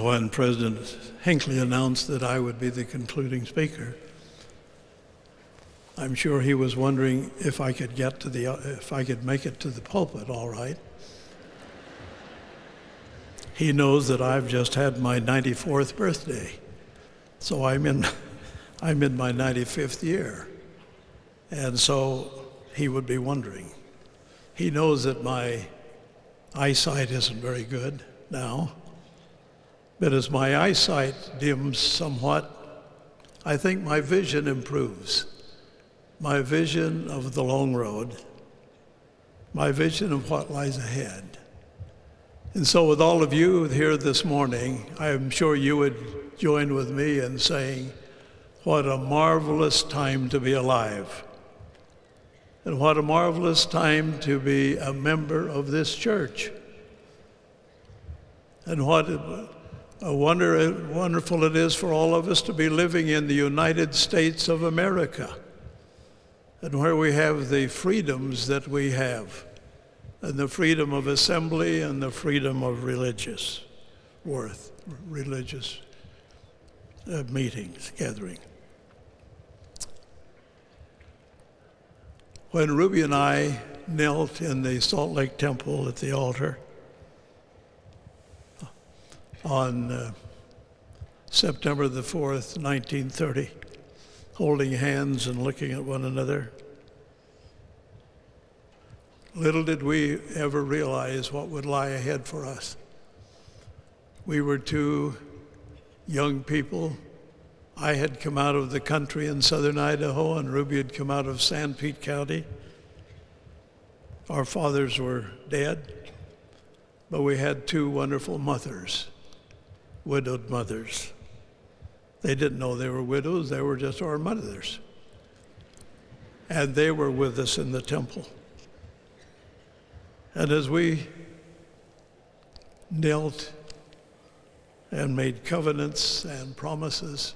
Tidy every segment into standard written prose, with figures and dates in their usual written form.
when President Hinckley announced that I would be the concluding speaker, I'm sure he was wondering if I could make it to the pulpit all right. He knows that I've just had my 94th birthday, so I'm in my 95th year, and so he would be wondering. He knows that my eyesight isn't very good now, but as my eyesight dims somewhat, I think my vision improves. My vision of the long road, my vision of what lies ahead. And so with all of you here this morning, I'm sure you would join with me in saying, what a marvelous time to be alive. And what a marvelous time to be a member of this church. And what wonderful it is for all of us to be living in the United States of America, and where we have the freedoms that we have, and the freedom of assembly and the freedom of religious meetings, gathering. When Ruby and I knelt in the Salt Lake Temple at the altar on September the 4th, 1930, holding hands and looking at one another, little did we ever realize what would lie ahead for us. We were two young people. I had come out of the country in southern Idaho, and Ruby had come out of Sanpete County. Our fathers were dead, but we had two wonderful mothers, widowed mothers. They didn't know they were widows, they were just our mothers. And they were with us in the temple. And as we knelt and made covenants and promises,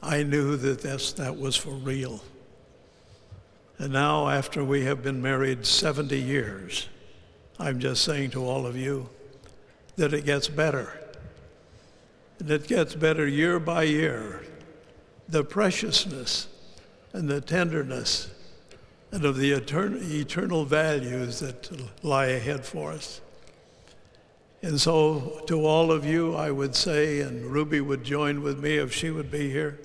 I knew that that was for real. And now, after we have been married 70 years, I'm just saying to all of you that it gets better. And it gets better year by year. The preciousness and the tenderness and of the eternal values that lie ahead for us. And so to all of you, I would say, and Ruby would join with me if she would be here,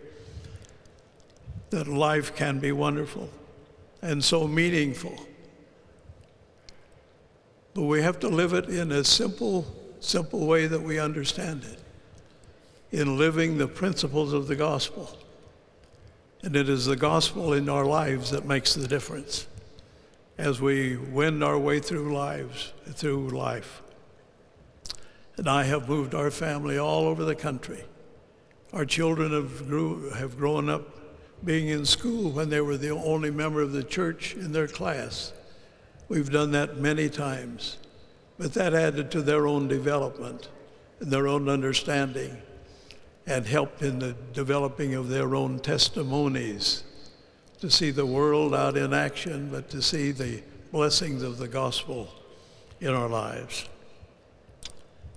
that life can be wonderful and so meaningful. But we have to live it in a simple way that we understand it, in living the principles of the gospel. And it is the gospel in our lives that makes the difference as we wend our way through life. And I have moved our family all over the country. Our children have grown up being in school when they were the only member of the church in their class. We've done that many times, but that added to their own development and their own understanding, and helped in the developing of their own testimonies, to see the world out in action, but to see the blessings of the gospel in our lives.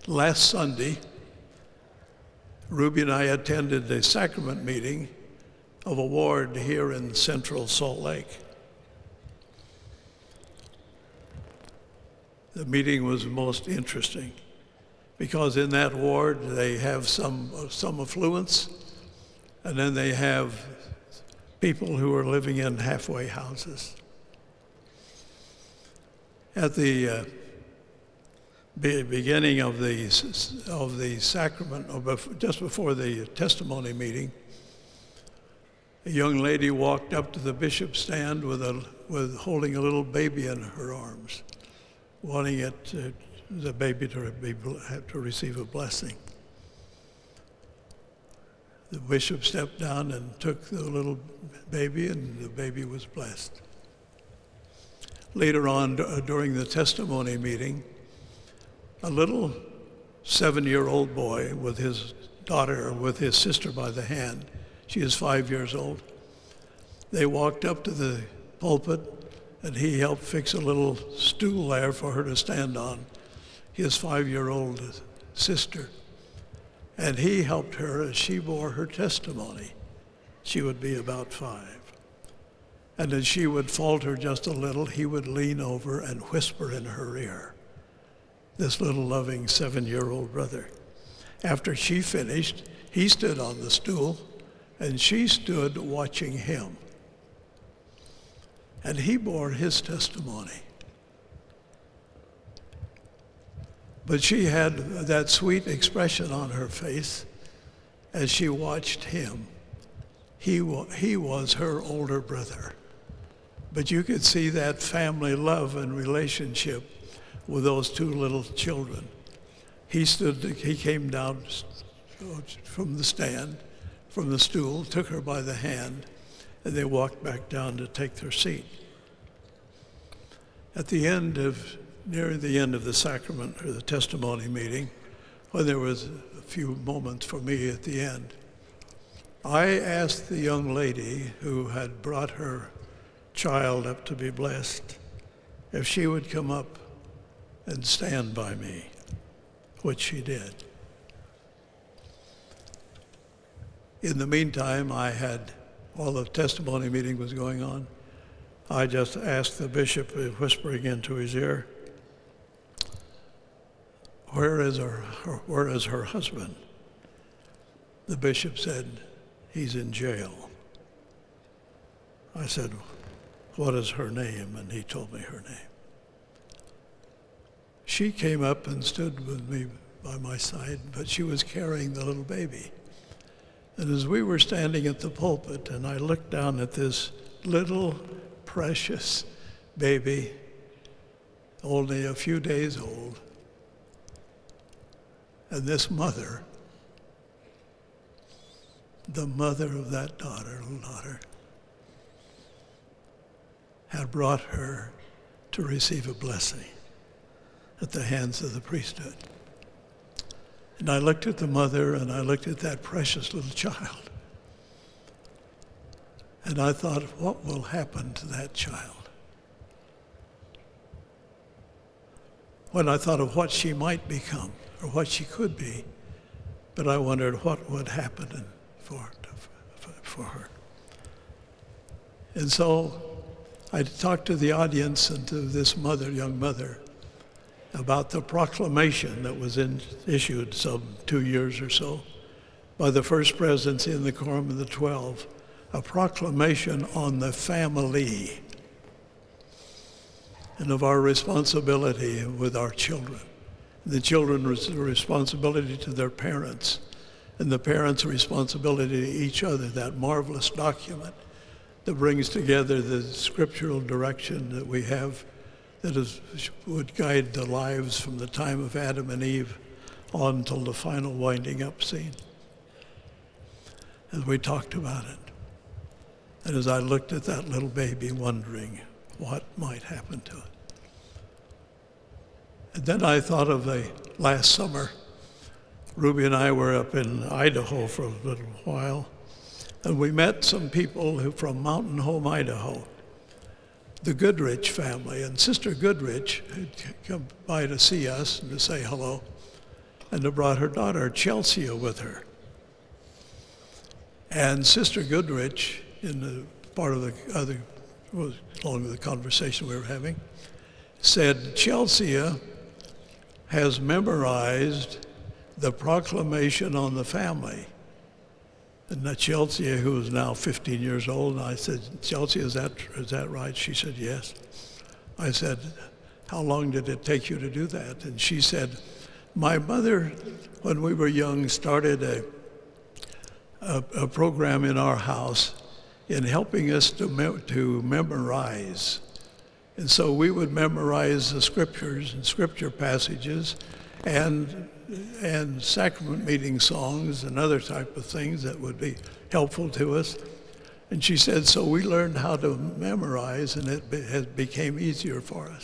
Last Sunday, Ruby and I attended a sacrament meeting of a ward here in central Salt Lake. The meeting was most interesting, because in that ward they have some affluence, and then they have people who are living in halfway houses. At the beginning of the sacrament, or just before the testimony meeting, a young lady walked up to the bishop's stand with holding a little baby in her arms, wanting the baby to receive a blessing. The bishop stepped down and took the little baby, and the baby was blessed. Later on, during the testimony meeting, a little 7-year-old boy with his daughter, with his sister by the hand, she is 5 years old, they walked up to the pulpit, and he helped fix a little stool there for her to stand on. His 5-year-old sister. And he helped her as she bore her testimony. She would be about 5. And as she would falter just a little, he would lean over and whisper in her ear, this little loving 7-year-old brother. After she finished, he stood on the stool, and she stood watching him. And he bore his testimony. But she had that sweet expression on her face as she watched him. He was her older brother. But you could see that family love and relationship with those 2 little children. He came down from the stand, from the stool, took her by the hand, and they walked back down to take their seat. Near the end of the sacrament or the testimony meeting, when there was a few moments for me at the end, I asked the young lady who had brought her child up to be blessed if she would come up and stand by me, which she did. In the meantime, while the testimony meeting was going on, I just asked the bishop, whispering into his ear, where is her husband? The bishop said, he's in jail. I said, what is her name? And he told me her name. She came up and stood with me by my side, but she was carrying the little baby. And as we were standing at the pulpit, and I looked down at this little precious baby, only a few days old, and this mother, the mother of that little daughter, had brought her to receive a blessing at the hands of the priesthood. And I looked at the mother, and I looked at that precious little child. And I thought, what will happen to that child? When I thought of what she might become, or what she could be, but I wondered what would happen for her. And so I talked to the audience and to this young mother, about the proclamation that was issued some 2 years or so by the First Presidency in the Quorum of the 12, a proclamation on the family and of our responsibility with our children. The children's responsibility to their parents, and the parents' responsibility to each other, that marvelous document that brings together the scriptural direction that we have that would guide the lives from the time of Adam and Eve on till the final winding up scene. As we talked about it, and as I looked at that little baby wondering what might happen to it. And then I thought of the last summer. Ruby and I were up in Idaho for a little while, and we met some people from Mountain Home, Idaho, the Goodrich family. And Sister Goodrich had come by to see us and to say hello, and had brought her daughter Chelsea with her. And Sister Goodrich, in the part of the other, along with the conversation we were having, said Chelsea has memorized the proclamation on the family. And that Chelsea, who is now 15 years old, and I said, Chelsea, is that right? She said, yes. I said, how long did it take you to do that? And she said, my mother, when we were young, started a program in our house in helping us to memorize. And so we would memorize the scriptures and scripture passages and sacrament meeting songs and other type of things that would be helpful to us. And she said, so we learned how to memorize, and it became easier for us.